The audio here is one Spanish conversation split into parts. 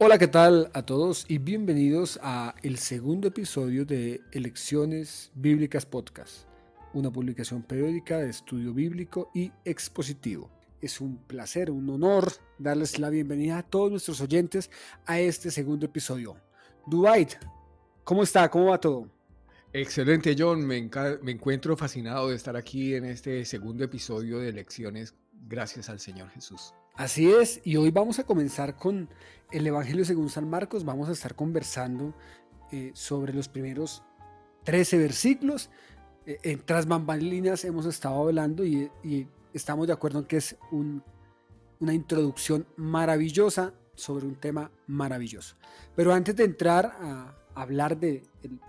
Hola, ¿qué tal a todos? Y bienvenidos a el segundo episodio de Elecciones Bíblicas Podcast, una publicación periódica de estudio bíblico y expositivo. Es un placer, un honor darles la bienvenida a todos nuestros oyentes a este segundo episodio. Dwight, ¿cómo está? ¿Cómo va todo? Excelente, John. Me encuentro fascinado de estar aquí en este segundo episodio de Lecciones, gracias al Señor Jesús. Así es, y hoy vamos a comenzar con el Evangelio según San Marcos. Vamos a estar conversando sobre los primeros 13 versículos. En tras bambalinas hemos estado hablando y estamos de acuerdo en que es una introducción maravillosa sobre un tema maravilloso. Pero antes de entrar a hablar del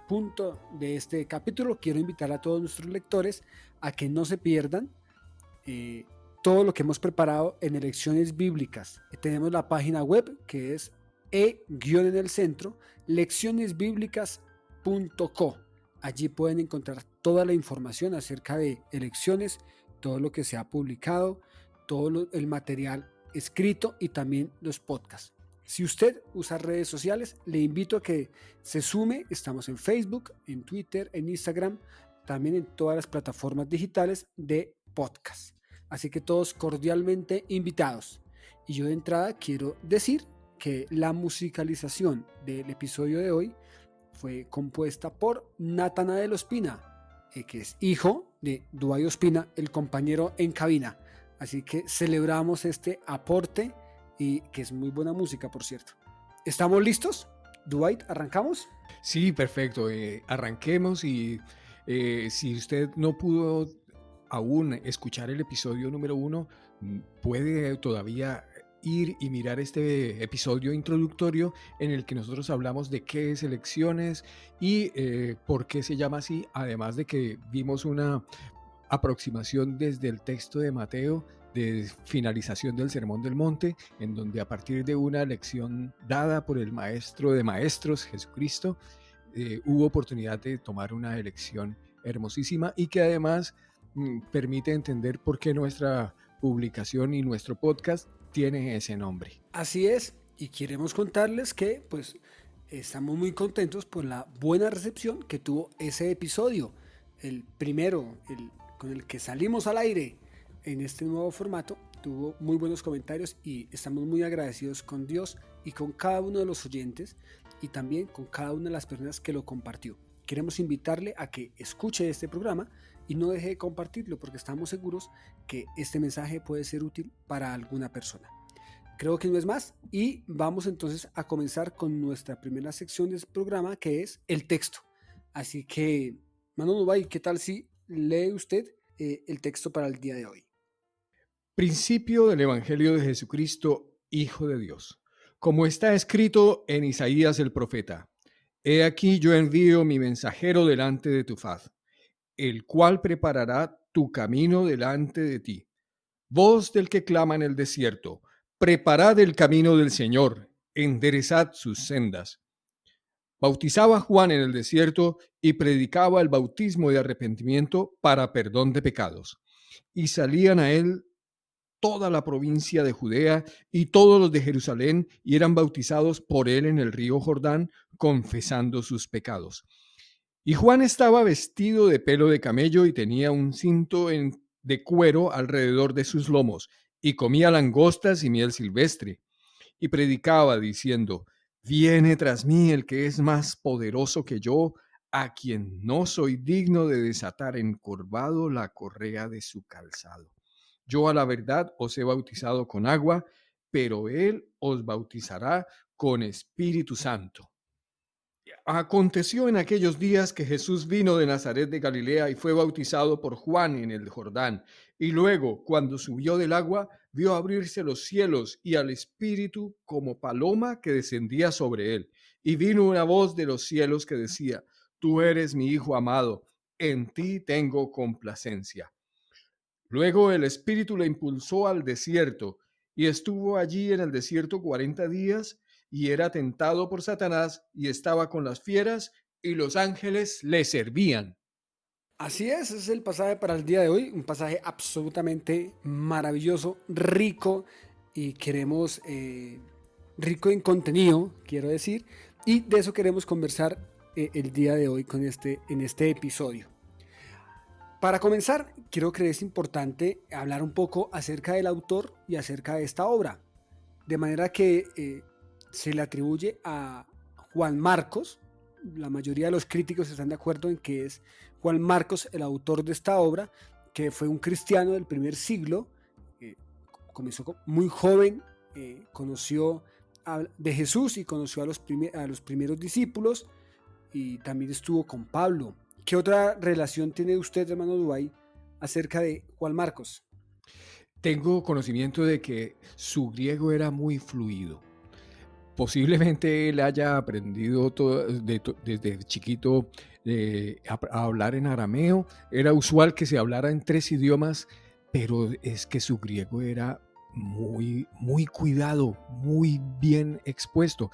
punto de este capítulo, quiero invitar a todos nuestros lectores a que no se pierdan eh, todo lo que hemos preparado en Elecciones Bíblicas. Tenemos la página web que es en el centro, leccionesbiblicas.co. Allí pueden encontrar toda la información acerca de elecciones, todo lo que se ha publicado, el material escrito y también los podcasts. Si usted usa redes sociales, le invito a que se sume. Estamos en Facebook, en Twitter, en Instagram, también en todas las plataformas digitales de podcast. Así que todos cordialmente invitados. Y yo de entrada quiero decir que la musicalización del episodio de hoy fue compuesta por Natanael Ospina, que es hijo de Dwight Ospina, el compañero en cabina. Así que celebramos este aporte y que es muy buena música, por cierto. ¿Estamos listos? Dwight, ¿arrancamos? Sí, perfecto. Arranquemos y si usted no pudo aún escuchar el episodio número 1, puede todavía ir y mirar este episodio introductorio en el que nosotros hablamos de qué es elecciones y por qué se llama así, además de que vimos una aproximación desde el texto de Mateo de finalización del Sermón del Monte, en donde a partir de una lección dada por el Maestro de Maestros, Jesucristo, hubo oportunidad de tomar una elección hermosísima y que además permite entender por qué nuestra publicación y nuestro podcast tiene ese nombre. Así es, y queremos contarles que pues estamos muy contentos por la buena recepción que tuvo ese episodio, el primero, con el que salimos al aire en este nuevo formato. Tuvo muy buenos comentarios y estamos muy agradecidos con Dios y con cada uno de los oyentes y también con cada una de las personas que lo compartió. Queremos invitarle a que escuche este programa y no deje de compartirlo, porque estamos seguros que este mensaje puede ser útil para alguna persona. Creo que no es más y vamos entonces a comenzar con nuestra primera sección de este programa, que es el texto. Así que, Mano Nubay, ¿qué tal si lee usted el texto para el día de hoy? Principio del Evangelio de Jesucristo, Hijo de Dios. Como está escrito en Isaías el profeta: He aquí yo envío mi mensajero delante de tu faz, el cual preparará tu camino delante de ti. Voz del que clama en el desierto: preparad el camino del Señor, enderezad sus sendas. Bautizaba Juan en el desierto y predicaba el bautismo de arrepentimiento para perdón de pecados. Y salían a él toda la provincia de Judea y todos los de Jerusalén, y eran bautizados por él en el río Jordán, confesando sus pecados. Y Juan estaba vestido de pelo de camello y tenía un cinto de cuero alrededor de sus lomos, y comía langostas y miel silvestre, y predicaba diciendo: Viene tras mí el que es más poderoso que yo, a quien no soy digno de desatar encorvado la correa de su calzado. Yo a la verdad os he bautizado con agua, pero él os bautizará con Espíritu Santo. Aconteció en aquellos días que Jesús vino de Nazaret de Galilea y fue bautizado por Juan en el Jordán. Y luego, cuando subió del agua, vio abrirse los cielos y al Espíritu como paloma que descendía sobre él. Y vino una voz de los cielos que decía: Tú eres mi Hijo amado, en ti tengo complacencia. Luego el Espíritu le impulsó al desierto y estuvo allí en el desierto 40 días y era tentado por Satanás y estaba con las fieras y los ángeles le servían. Así es, ese es el pasaje para el día de hoy, un pasaje absolutamente maravilloso, rico, y queremos rico en contenido, quiero decir, y de eso queremos conversar el día de hoy en este episodio. Para comenzar, creo que es importante hablar un poco acerca del autor y acerca de esta obra, de manera que se le atribuye a Juan Marcos. La mayoría de los críticos están de acuerdo en que es Juan Marcos el autor de esta obra, que fue un cristiano del primer siglo, comenzó muy joven, conoció de Jesús y conoció a los primeros discípulos y también estuvo con Pablo. ¿Qué otra relación tiene usted, hermano Dubái, acerca de Juan Marcos? Tengo conocimiento de que su griego era muy fluido. Posiblemente él haya aprendido desde chiquito a hablar en arameo. Era usual que se hablara en 3 idiomas, pero es que su griego era muy, muy cuidado, muy bien expuesto.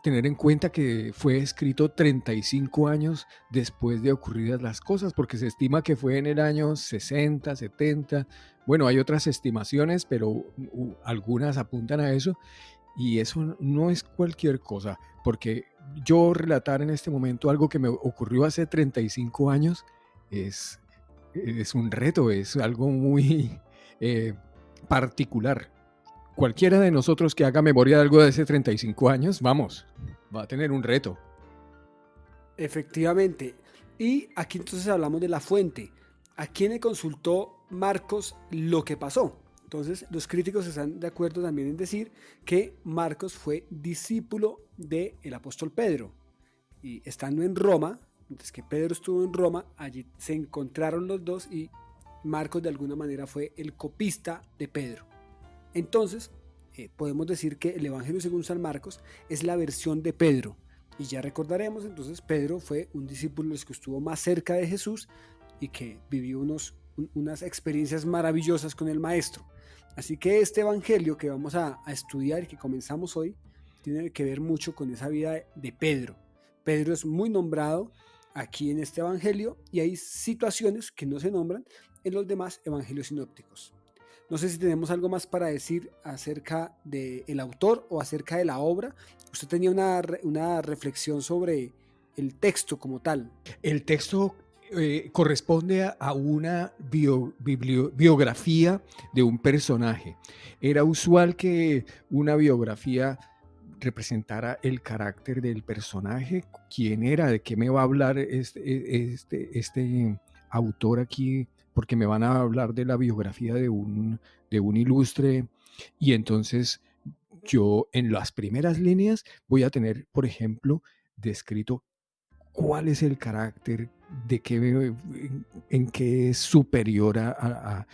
Tener en cuenta que fue escrito 35 años después de ocurridas las cosas, porque se estima que fue en el año 60, 70. Bueno, hay otras estimaciones, pero algunas apuntan a eso. Y eso no es cualquier cosa, porque yo relatar en este momento algo que me ocurrió hace 35 años es, es un reto, es algo muy particular. Cualquiera de nosotros que haga memoria de algo de hace 35 años, vamos, va a tener un reto. Efectivamente. Y aquí entonces hablamos de la fuente. ¿A quién le consultó Marcos lo que pasó? Entonces los críticos están de acuerdo también en decir que Marcos fue discípulo del apóstol Pedro. Y estando en Roma, mientras que Pedro estuvo en Roma, allí se encontraron los dos y Marcos de alguna manera fue el copista de Pedro. Entonces, podemos decir que el Evangelio según San Marcos es la versión de Pedro. Y ya recordaremos, entonces, Pedro fue un discípulo que estuvo más cerca de Jesús y que vivió unas experiencias maravillosas con el Maestro. Así que este Evangelio que vamos a estudiar y que comenzamos hoy tiene que ver mucho con esa vida de Pedro. Pedro es muy nombrado aquí en este Evangelio y hay situaciones que no se nombran en los demás Evangelios sinópticos. No sé si tenemos algo más para decir acerca del autor o acerca de la obra. Usted tenía una reflexión sobre el texto como tal. El texto corresponde a una biografía de un personaje. Era usual que una biografía representara el carácter del personaje, quién era, de qué me va a hablar este autor aquí, porque me van a hablar de la biografía de un ilustre, y entonces yo en las primeras líneas voy a tener, por ejemplo, descrito cuál es el carácter, en qué es superior a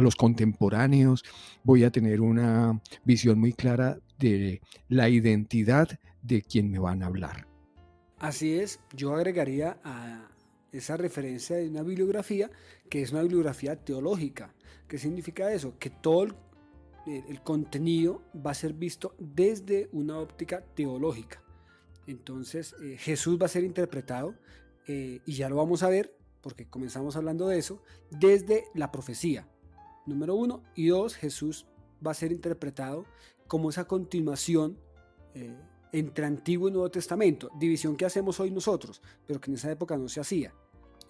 los contemporáneos. Voy a tener una visión muy clara de la identidad de quien me van a hablar. Así es, yo agregaría a esa referencia de una bibliografía que es una bibliografía teológica. ¿Qué significa eso? Que todo el contenido va a ser visto desde una óptica teológica. Entonces Jesús va a ser interpretado, y ya lo vamos a ver porque comenzamos hablando de eso, desde la profecía, número 1, y 2, Jesús va a ser interpretado como esa continuación entre Antiguo y Nuevo Testamento, división que hacemos hoy nosotros, pero que en esa época no se hacía.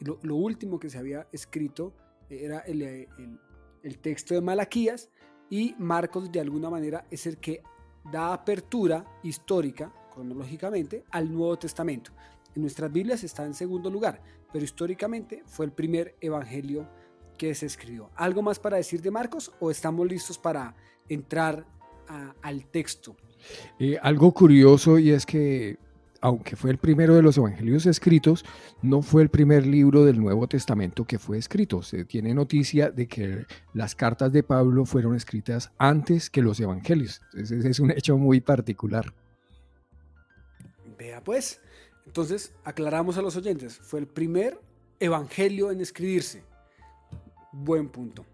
Lo último que se había escrito era el texto de Malaquías, y Marcos de alguna manera es el que da apertura histórica, cronológicamente, al Nuevo Testamento. En nuestras Biblias está en segundo lugar, pero históricamente fue el primer evangelio que se escribió. ¿Algo más para decir de Marcos o estamos listos para entrar al texto? Algo curioso, y es que aunque fue el primero de los evangelios escritos, no fue el primer libro del Nuevo Testamento que fue escrito. Se tiene noticia de que las cartas de Pablo fueron escritas antes que los evangelios. Entonces es un hecho muy particular. Vea pues, entonces aclaramos a los oyentes, fue el primer evangelio en escribirse. Buen punto.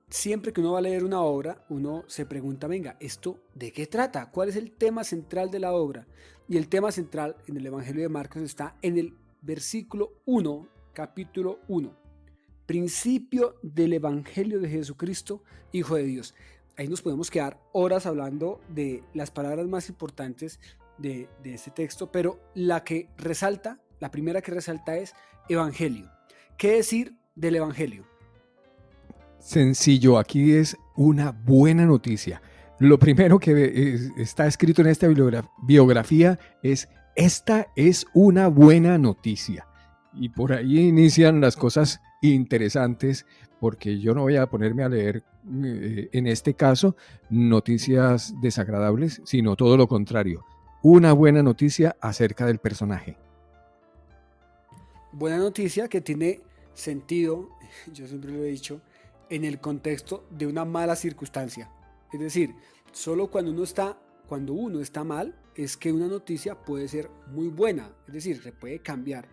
Siempre que uno va a leer una obra, uno se pregunta, venga, ¿esto de qué trata? ¿Cuál es el tema central de la obra? Y el tema central en el Evangelio de Marcos está en el versículo 1, capítulo 1. Principio del Evangelio de Jesucristo, Hijo de Dios. ahí nos podemos quedar horas hablando de las palabras más importantes de este texto, pero la primera que resalta es evangelio. ¿Qué decir del evangelio? Sencillo, aquí es una buena noticia. Lo primero que está escrito en esta biografía es: esta es una buena noticia. Y por ahí inician las cosas interesantes, porque yo no voy a ponerme a leer, en este caso, noticias desagradables, sino todo lo contrario. Una buena noticia acerca del personaje. Buena noticia que tiene sentido, yo siempre lo he dicho, en el contexto de una mala circunstancia. Es decir, solo cuando uno está mal, es que una noticia puede ser muy buena, es decir, se puede cambiar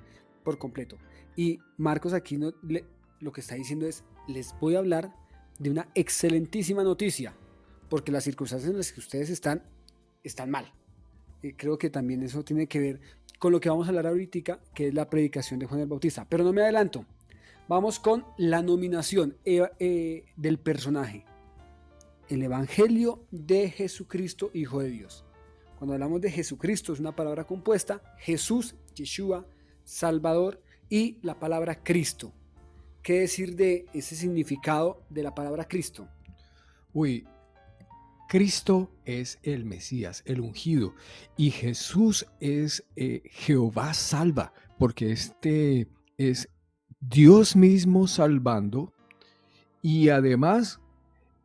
por completo. Y Marcos aquí lo que está diciendo es: les voy a hablar de una excelentísima noticia, porque las circunstancias en las que ustedes están mal. Creo que también eso tiene que ver con lo que vamos a hablar ahorita, que es la predicación de Juan el Bautista. Pero no me adelanto. Vamos con la nominación del personaje. El Evangelio de Jesucristo, Hijo de Dios. Cuando hablamos de Jesucristo es una palabra compuesta: Jesús, Yeshua, Salvador, y la palabra Cristo. ¿Qué decir de ese significado de la palabra Cristo? Cristo es el Mesías, el ungido, y Jesús es Jehová salva, porque este es Dios mismo salvando, y además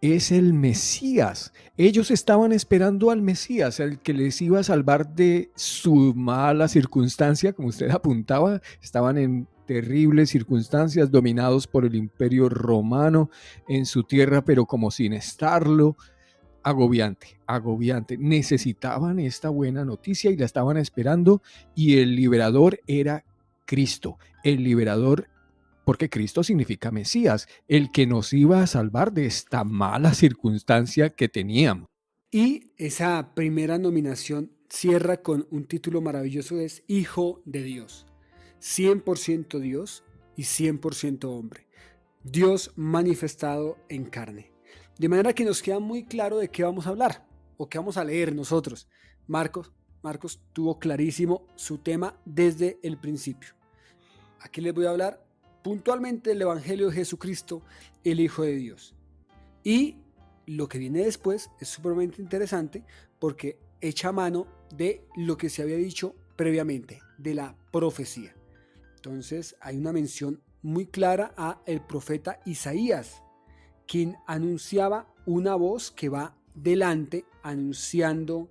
es el Mesías. Ellos estaban esperando al Mesías, el que les iba a salvar de su mala circunstancia, como usted apuntaba. Estaban en terribles circunstancias, dominados por el Imperio Romano en su tierra, pero como sin estarlo. Agobiante. Necesitaban esta buena noticia y la estaban esperando, y el liberador era Cristo. El liberador, porque Cristo significa Mesías, el que nos iba a salvar de esta mala circunstancia que teníamos. Y esa primera nominación cierra con un título maravilloso: es Hijo de Dios. 100% Dios y 100% hombre. Dios manifestado en carne. De manera que nos queda muy claro de qué vamos a hablar o qué vamos a leer nosotros. Marcos tuvo clarísimo su tema desde el principio. Aquí les voy a hablar puntualmente del Evangelio de Jesucristo, el Hijo de Dios. Y lo que viene después es supremamente interesante, porque echa mano de lo que se había dicho previamente, de la profecía. Entonces hay una mención muy clara a el profeta Isaías, quien anunciaba una voz que va delante, anunciando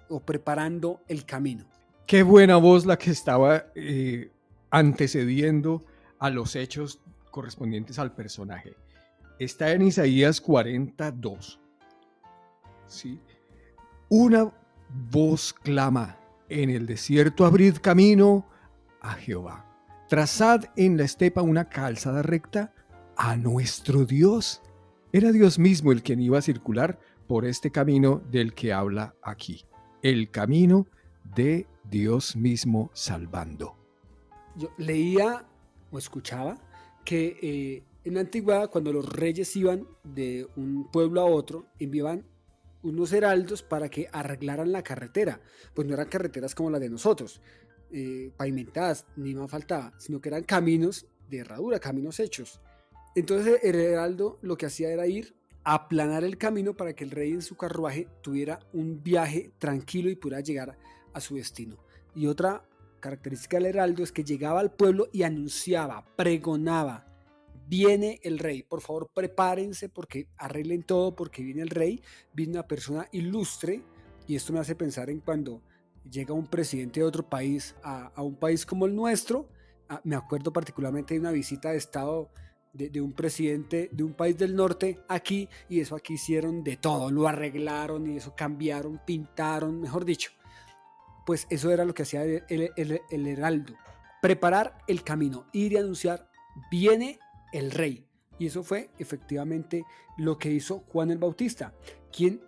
o preparando el camino. Qué buena voz la que estaba antecediendo a los hechos correspondientes al personaje. Está en Isaías 42. ¿Sí? Una voz clama: en el desierto abrid camino a Jehová. Trazad en la estepa una calzada recta a nuestro Dios. Era Dios mismo el quien iba a circular por este camino del que habla aquí. El camino de Dios mismo salvando. Yo leía o escuchaba que en la antigüedad, cuando los reyes iban de un pueblo a otro, enviaban unos heraldos para que arreglaran la carretera. Pues no eran carreteras como las de nosotros, pavimentadas, ni más faltaba, sino que eran caminos de herradura, caminos hechos. Entonces el heraldo lo que hacía era ir a aplanar el camino para que el rey en su carruaje tuviera un viaje tranquilo y pudiera llegar a su destino. Y otra característica del heraldo es que llegaba al pueblo y anunciaba, pregonaba: viene el rey, por favor prepárense porque arreglen todo porque viene el rey, viene una persona ilustre. Y esto me hace pensar en cuando llega un presidente de otro país a un país como el nuestro. Me acuerdo particularmente de una visita de estado de un presidente de un país del norte aquí, y eso aquí hicieron de todo, lo arreglaron y eso cambiaron, pintaron, mejor dicho. Pues eso era lo que hacía el heraldo: preparar el camino, ir y anunciar: viene el rey. Y eso fue efectivamente lo que hizo Juan el Bautista, quien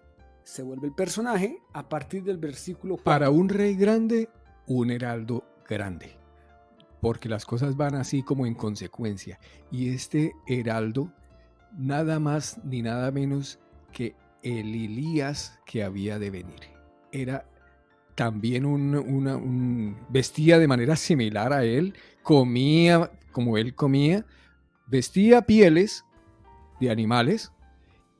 se vuelve el personaje a partir del versículo 4. Para un rey grande, un heraldo grande, porque las cosas van así como en consecuencia. Y este heraldo, nada más ni nada menos que el Elías que había de venir. Era también vestía de manera similar a él, comía como él comía, vestía pieles de animales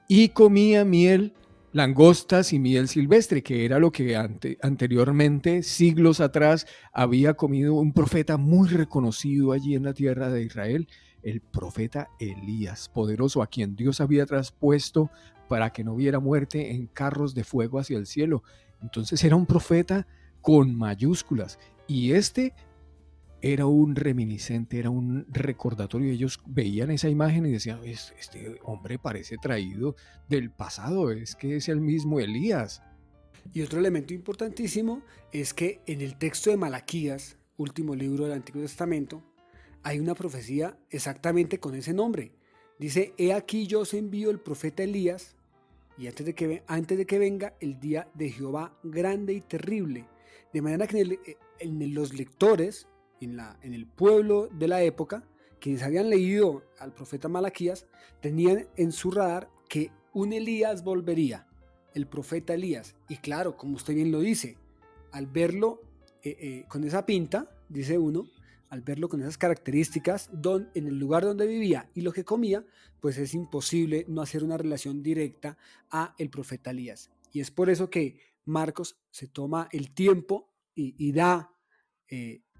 y comía miel, langostas y miel silvestre, que era lo que anteriormente, siglos atrás, había comido un profeta muy reconocido allí en la tierra de Israel, el profeta Elías, poderoso, a quien Dios había traspuesto para que no hubiera muerte en carros de fuego hacia el cielo. Entonces era un profeta con mayúsculas, y era un reminiscente, era un recordatorio. Ellos veían esa imagen y decían, este hombre parece traído del pasado, es que es el mismo Elías. Y otro elemento importantísimo es que en el texto de Malaquías, último libro del Antiguo Testamento, hay una profecía exactamente con ese nombre. Dice, he aquí yo os envío el profeta Elías, y antes de que venga el día de Jehová grande y terrible. De manera que en los lectores, en el pueblo de la época, quienes habían leído al profeta Malaquías, tenían en su radar que un Elías volvería, el profeta Elías. Y claro, como usted bien lo dice, al verlo con esa pinta, dice uno, al verlo con esas características en el lugar donde vivía y lo que comía, pues es imposible no hacer una relación directa a el profeta Elías. Y es por eso que Marcos se toma el tiempo y da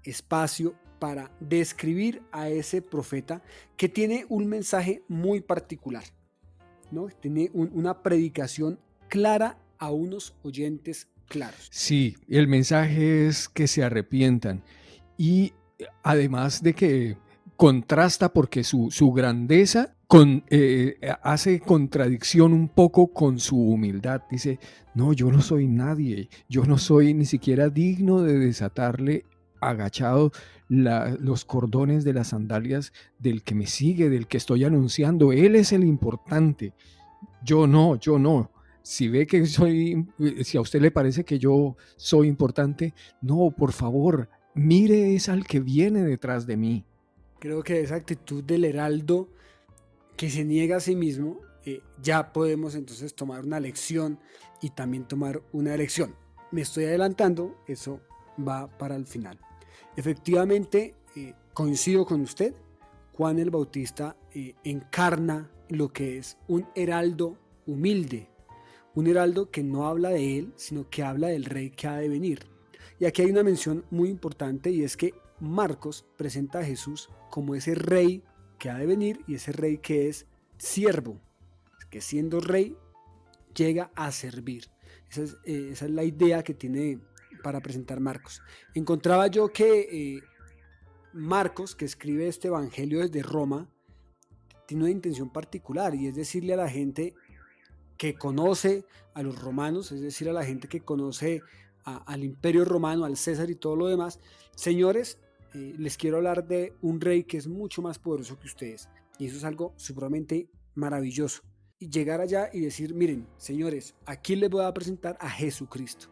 espacio para describir a ese profeta que tiene un mensaje muy particular, ¿no? Tiene una predicación clara a unos oyentes claros. Sí, el mensaje es que se arrepientan, y además de que contrasta porque su grandeza hace contradicción un poco con su humildad. Dice, no, yo no soy nadie, yo no soy ni siquiera digno de desatarle agachado los cordones de las sandalias del que me sigue, del que estoy anunciando. Él es el importante, yo no. Si ve que si a usted le parece que yo soy importante, no, por favor, mire, es al que viene detrás de mí. Creo que esa actitud del heraldo que se niega a sí mismo, ya podemos entonces tomar una lección y también tomar una elección. Me estoy adelantando, eso va para el final. Efectivamente, coincido con usted, Juan el Bautista encarna lo que es un heraldo humilde, un heraldo que no habla de él, sino que habla del rey que ha de venir. Y aquí hay una mención muy importante, y es que Marcos presenta a Jesús como ese rey que ha de venir, y ese rey que es siervo, que siendo rey llega a servir. Esa es la idea que tiene para presentar Marcos. Encontraba yo que Marcos, que escribe este evangelio desde Roma, tiene una intención particular, y es decirle a la gente que conoce a los romanos, es decir, a la gente que conoce al imperio romano, al César y todo lo demás, señores, les quiero hablar de un rey que es mucho más poderoso que ustedes, y eso es algo supremamente maravilloso. Y llegar allá y decir, miren, señores, aquí les voy a presentar a Jesucristo,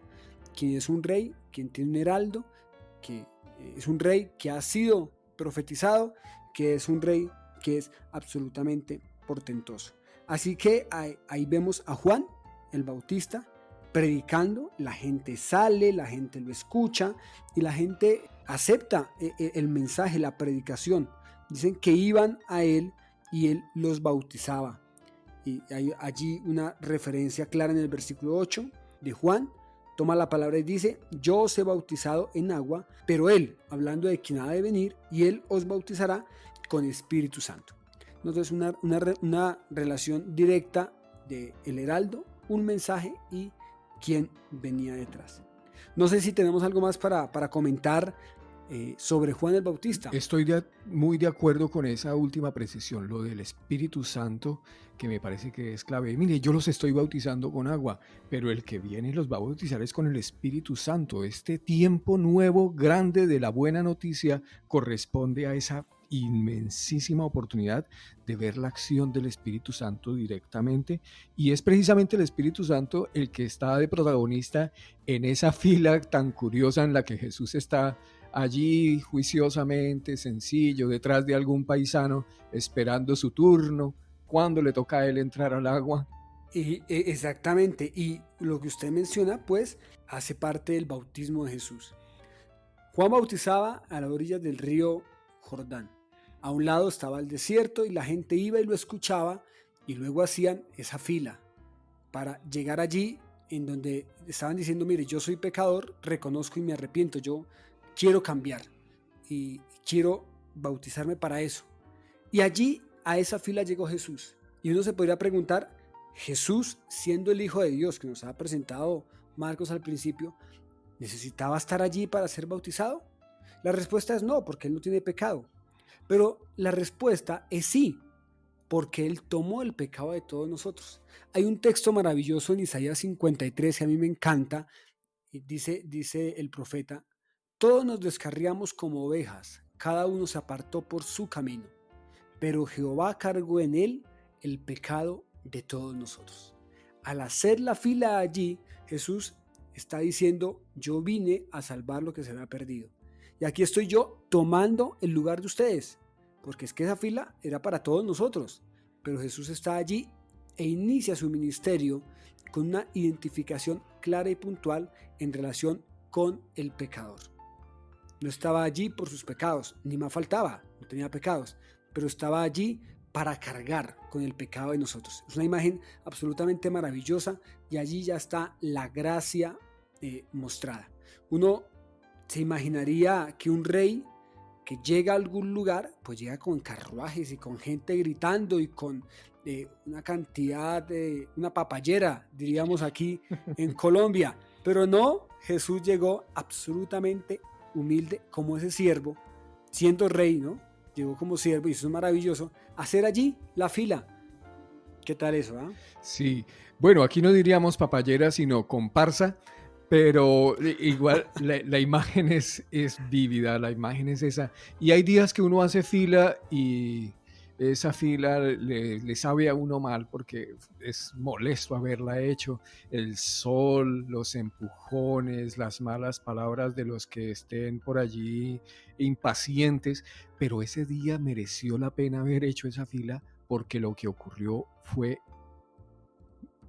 quien es un rey, quien tiene un heraldo, que es un rey que ha sido profetizado, que es un rey que es absolutamente portentoso. Así que ahí vemos a Juan el Bautista predicando, la gente sale, la gente lo escucha y la gente acepta el mensaje, la predicación. Dicen que iban a él y él los bautizaba. Y hay allí una referencia clara en el versículo 8 de Juan. Toma la palabra y dice, yo os he bautizado en agua, pero él, hablando de quien ha de venir, y él os bautizará con Espíritu Santo. Entonces una relación directa de el heraldo, un mensaje y quién venía detrás. No sé si tenemos algo más para comentar sobre Juan el Bautista. Estoy muy de acuerdo con esa última precisión, lo del Espíritu Santo, que me parece que es clave. Mire, yo los estoy bautizando con agua, pero el que viene y los va a bautizar es con el Espíritu Santo. Este tiempo nuevo, grande de la buena noticia, corresponde a esa inmensísima oportunidad de ver la acción del Espíritu Santo directamente, y es precisamente el Espíritu Santo el que está de protagonista en esa fila tan curiosa en la que Jesús está allí juiciosamente, sencillo, detrás de algún paisano, esperando su turno, cuando le toca a él entrar al agua. Exactamente, y lo que usted menciona, pues, hace parte del bautismo de Jesús. Juan bautizaba a las orillas del río Jordán. A un lado estaba el desierto y la gente iba y lo escuchaba y luego hacían esa fila para llegar allí en donde estaban diciendo, mire, yo soy pecador, reconozco y me arrepiento, yo quiero cambiar y quiero bautizarme para eso. Y allí a esa fila llegó Jesús. Y uno se podría preguntar, Jesús, siendo el Hijo de Dios que nos ha presentado Marcos al principio, ¿necesitaba estar allí para ser bautizado? La respuesta es no, porque él no tiene pecado. Pero la respuesta es sí, porque él tomó el pecado de todos nosotros. Hay un texto maravilloso en Isaías 53 que a mí me encanta. Y dice el profeta, todos nos descarriamos como ovejas, cada uno se apartó por su camino, pero Jehová cargó en él el pecado de todos nosotros. Al hacer la fila allí, Jesús está diciendo, yo vine a salvar lo que se había perdido. Y aquí estoy yo tomando el lugar de ustedes, porque es que esa fila era para todos nosotros. Pero Jesús está allí e inicia su ministerio con una identificación clara y puntual en relación con el pecador. No estaba allí por sus pecados, ni más faltaba, no tenía pecados, pero estaba allí para cargar con el pecado de nosotros. Es una imagen absolutamente maravillosa y allí ya está la gracia mostrada. Uno se imaginaría que un rey que llega a algún lugar, pues llega con carruajes y con gente gritando y con una cantidad de una papayera, diríamos aquí en Colombia. Pero no, Jesús llegó absolutamente humilde como ese siervo, siendo rey, ¿no? Llegó como siervo y eso es maravilloso, hacer allí la fila. ¿Qué tal eso? Sí, bueno, aquí no diríamos papayera, sino comparsa, pero igual la imagen es vívida, la imagen es esa. Y hay días que uno hace fila y esa fila le sabe a uno mal porque es molesto haberla hecho. El sol, los empujones, las malas palabras de los que estén por allí impacientes, pero ese día mereció la pena haber hecho esa fila porque lo que ocurrió fue,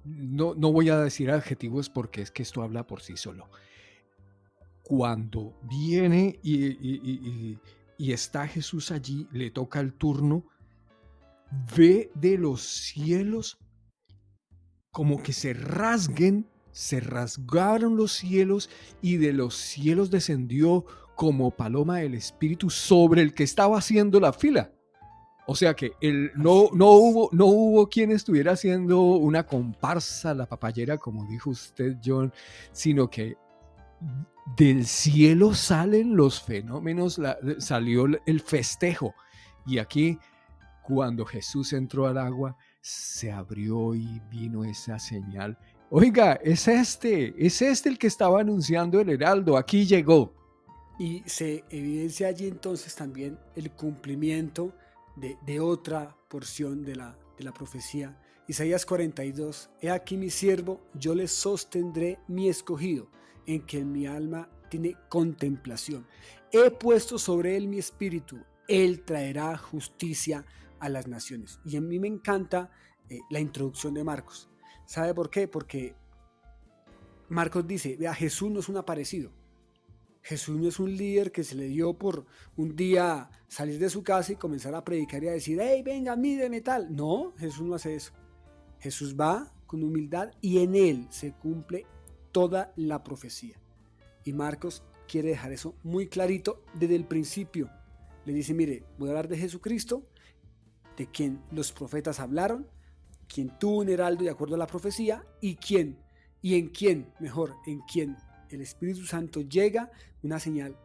no voy a decir adjetivos porque es que esto habla por sí solo. Cuando viene y está Jesús allí, le toca el turno, ve de los cielos como que se rasgaron los cielos y de los cielos descendió como paloma el Espíritu sobre el que estaba haciendo la fila. O sea que no hubo quien estuviera haciendo una comparsa, la papayera, como dijo usted, John, sino que del cielo salen los fenómenos, salió el festejo. Y aquí, cuando Jesús entró al agua, se abrió y vino esa señal. Oiga, es este el que estaba anunciando el heraldo, aquí llegó. Y se evidencia allí entonces también el cumplimiento de otra porción de la profecía. Isaías 42, he aquí mi siervo, yo le sostendré mi escogido, en que mi alma tiene contemplación. He puesto sobre él mi espíritu, él traerá justicia a las naciones. Y a mí me encanta la introducción de Marcos. ¿Sabe por qué? Porque Marcos dice, vea, Jesús no es un aparecido. Jesús no es un líder que se le dio por un día salir de su casa y comenzar a predicar y a decir, hey, venga, míreme tal. No, Jesús no hace eso. Jesús va con humildad y en él se cumple toda la profecía. Y Marcos quiere dejar eso muy clarito desde el principio. Le dice, mire, voy a hablar de Jesucristo, de quien los profetas hablaron, quien tuvo un heraldo de acuerdo a la profecía y en quién el Espíritu Santo llega, una señal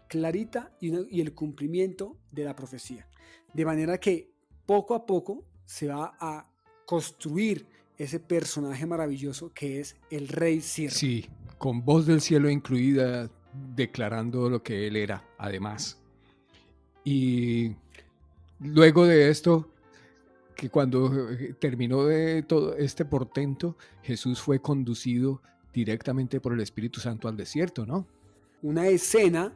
clarita y el cumplimiento de la profecía. De manera que poco a poco se va a construir ese personaje maravilloso que es el Rey Siervo. Sí, con voz del cielo incluida, declarando lo que él era, además. Y luego de esto, que cuando terminó de todo este portento, Jesús fue conducido directamente por el Espíritu Santo al desierto, ¿no? Una escena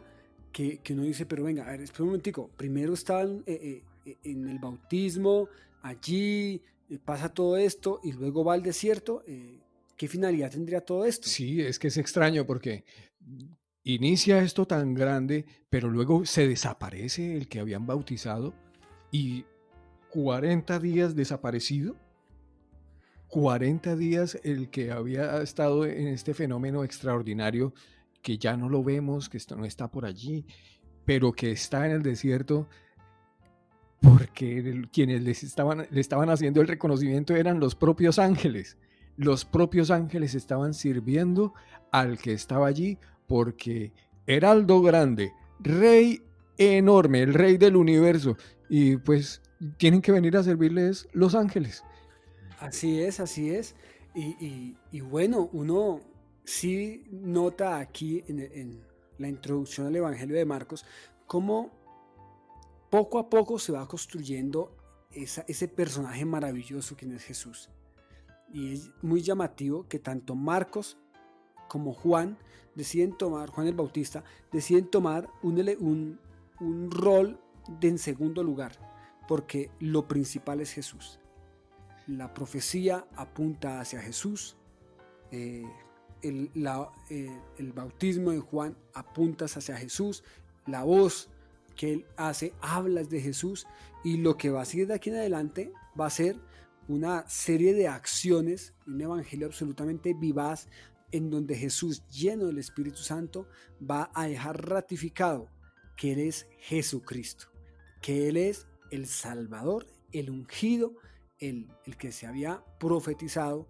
que uno dice, pero venga, a ver, espera un momentico, primero estaban en el bautismo, allí pasa todo esto y luego va al desierto, ¿qué finalidad tendría todo esto? Sí, es que es extraño porque inicia esto tan grande, pero luego se desaparece el que habían bautizado y 40 días desaparecido. 40 días el que había estado en este fenómeno extraordinario que ya no lo vemos, que no está por allí, pero que está en el desierto porque quienes le estaban haciendo el reconocimiento eran los propios ángeles. Los propios ángeles estaban sirviendo al que estaba allí porque heraldo grande, rey enorme, el rey del universo, y pues tienen que venir a servirles los ángeles. Así es, así es. Y bueno, uno sí nota aquí en la introducción al Evangelio de Marcos cómo poco a poco se va construyendo ese personaje maravilloso que es Jesús. Y es muy llamativo que tanto Marcos como Juan deciden tomar, Juan el Bautista, deciden tomar un rol en segundo lugar, porque lo principal es Jesús. La profecía apunta hacia Jesús, eh, el bautismo de Juan apunta hacia Jesús, la voz que él hace habla de Jesús, y lo que va a seguir de aquí en adelante va a ser una serie de acciones, un evangelio absolutamente vivaz, en donde Jesús, lleno del Espíritu Santo, va a dejar ratificado que Él es Jesucristo, que Él es el Salvador, el ungido, el que se había profetizado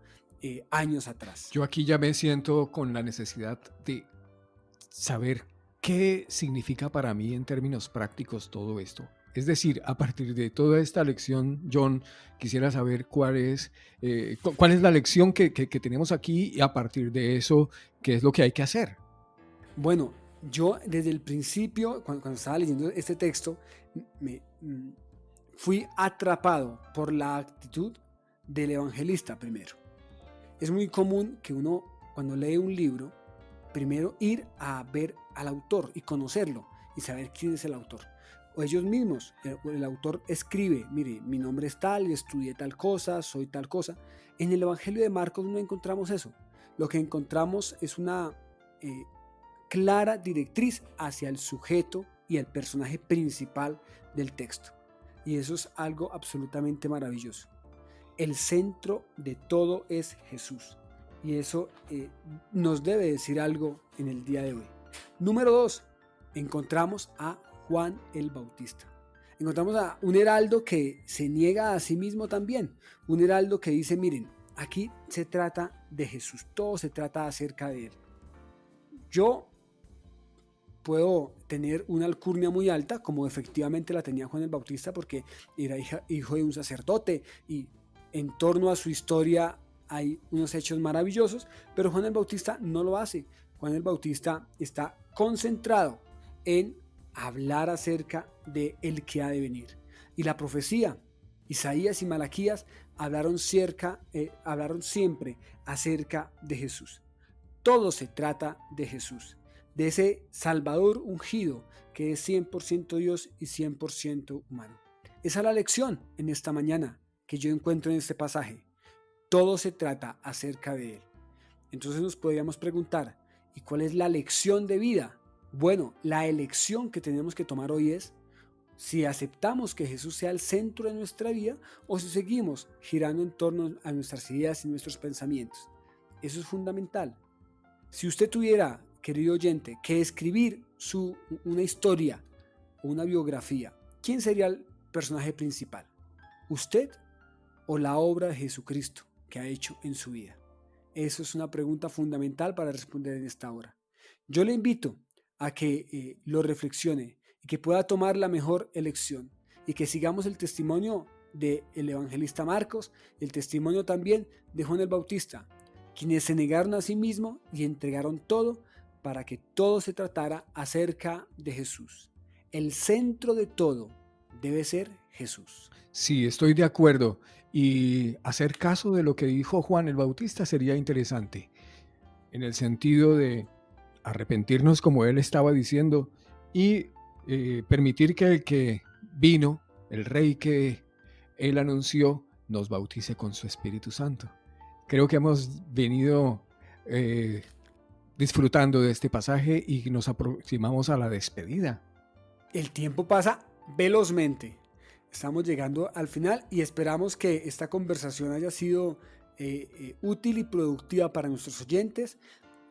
años atrás. Yo aquí ya me siento con la necesidad de saber qué significa para mí en términos prácticos todo esto. Es decir, a partir de toda esta lección, John, quisiera saber cuál es la lección que tenemos aquí, y a partir de eso, qué es lo que hay que hacer. Bueno, yo desde el principio, cuando estaba leyendo este texto, fui atrapado por la actitud del evangelista primero. Es muy común que uno, cuando lee un libro, primero ir a ver al autor y conocerlo y saber quién es el autor. O ellos mismos, el autor escribe, mire, mi nombre es tal, estudié tal cosa, soy tal cosa. En el Evangelio de Marcos no encontramos eso. Lo que encontramos es una clara directriz hacia el sujeto y el personaje principal del texto. Y eso es algo absolutamente maravilloso. El centro de todo es Jesús. Y eso nos debe decir algo en el día de hoy. Número 2, encontramos a Juan el Bautista. Encontramos a un heraldo que se niega a sí mismo también. Un heraldo que dice, miren, aquí se trata de Jesús, todo se trata acerca de Él. Yo puedo tener una alcurnia muy alta, como efectivamente la tenía Juan el Bautista, porque era hijo de un sacerdote y en torno a su historia hay unos hechos maravillosos, pero Juan el Bautista no lo hace. Juan el Bautista está concentrado en hablar acerca de el que ha de venir. Y la profecía, Isaías y Malaquías hablaron siempre acerca de Jesús. Todo se trata de Jesús, de ese Salvador ungido que es 100% Dios y 100% humano. Esa es la lección en esta mañana que yo encuentro en este pasaje. Todo se trata acerca de Él. Entonces nos podríamos preguntar, ¿y cuál es la lección de vida? Bueno, la elección que tenemos que tomar hoy es si aceptamos que Jesús sea el centro de nuestra vida o si seguimos girando en torno a nuestras ideas y nuestros pensamientos. Eso es fundamental. Si usted tuviera, querido oyente, que escribir una historia o una biografía, ¿quién sería el personaje principal? ¿Usted o la obra de Jesucristo que ha hecho en su vida? Eso es una pregunta fundamental para responder en esta hora. Yo le invito a que lo reflexione y que pueda tomar la mejor elección y que sigamos el testimonio del evangelista Marcos, el testimonio también de Juan el Bautista, quienes se negaron a sí mismos y entregaron todo para que todo se tratara acerca de Jesús. El centro de todo debe ser Jesús. Sí, estoy de acuerdo. Y hacer caso de lo que dijo Juan el Bautista sería interesante, en el sentido de arrepentirnos como él estaba diciendo y permitir que el que vino, el rey que él anunció, nos bautice con su Espíritu Santo. Creo que hemos venido disfrutando de este pasaje y nos aproximamos a la despedida. El tiempo pasa velozmente. Estamos llegando al final y esperamos que esta conversación haya sido útil y productiva para nuestros oyentes.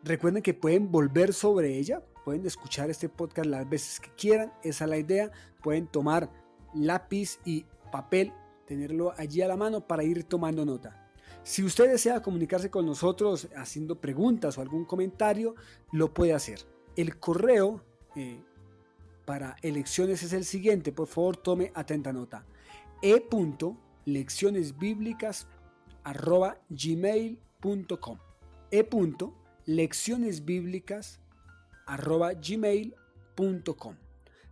Recuerden que pueden volver sobre ella, pueden escuchar este podcast las veces que quieran, esa es la idea. Pueden tomar lápiz y papel, tenerlo allí a la mano para ir tomando nota. Si usted desea comunicarse con nosotros haciendo preguntas o algún comentario, lo puede hacer. El correo para elecciones es el siguiente, por favor tome atenta nota: e.leccionesbiblicas@gmail.com e.leccionesbiblicas@gmail.com.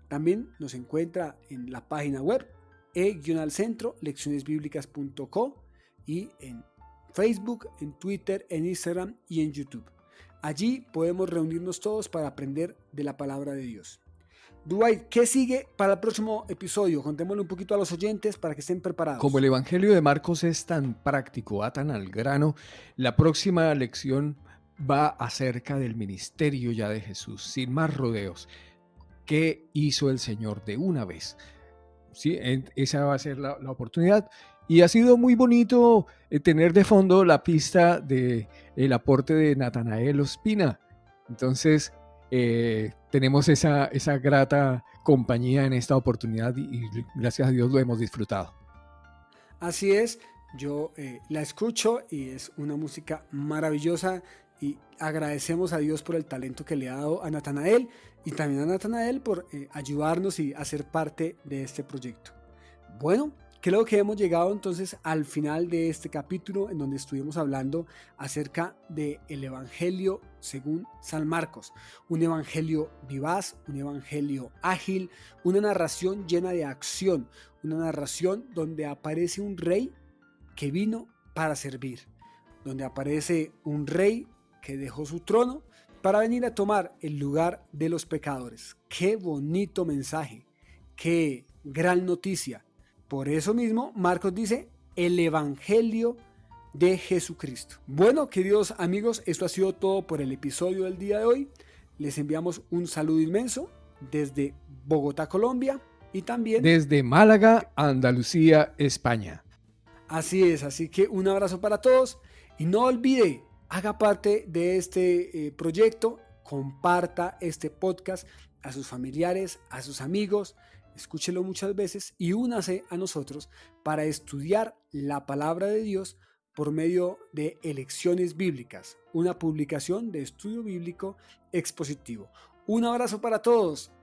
También nos encuentra en la página web e-centro leccionesbiblicas.co y en Facebook, en Twitter, en Instagram y en YouTube. Allí podemos reunirnos todos para aprender de la palabra de Dios. Dwight, ¿qué sigue para el próximo episodio? Contémosle un poquito a los oyentes para que estén preparados. Como el Evangelio de Marcos es tan práctico, va tan al grano, la próxima lección va acerca del ministerio ya de Jesús, sin más rodeos. ¿Qué hizo el Señor de una vez? ¿Sí? Esa va a ser la oportunidad. Y ha sido muy bonito tener de fondo la pista del aporte de Natanael Ospina. Entonces, tenemos esa grata compañía en esta oportunidad y gracias a Dios lo hemos disfrutado. Así es, yo la escucho y es una música maravillosa y agradecemos a Dios por el talento que le ha dado a Natanael y también a Natanael por ayudarnos y hacer parte de este proyecto. Bueno, creo que hemos llegado entonces al final de este capítulo en donde estuvimos hablando acerca del Evangelio según San Marcos. Un evangelio vivaz, un evangelio ágil, una narración llena de acción, una narración donde aparece un rey que vino para servir, donde aparece un rey que dejó su trono para venir a tomar el lugar de los pecadores. ¡Qué bonito mensaje! ¡Qué gran noticia! Por eso mismo, Marcos dice, el Evangelio de Jesucristo. Bueno, queridos amigos, esto ha sido todo por el episodio del día de hoy. Les enviamos un saludo inmenso desde Bogotá, Colombia, y también desde Málaga, Andalucía, España. Así es, así que un abrazo para todos y no olvide, haga parte de este proyecto, comparta este podcast a sus familiares, a sus amigos, escúchelo muchas veces y únase a nosotros para estudiar la palabra de Dios por medio de Elecciones Bíblicas, una publicación de estudio bíblico expositivo. Un abrazo para todos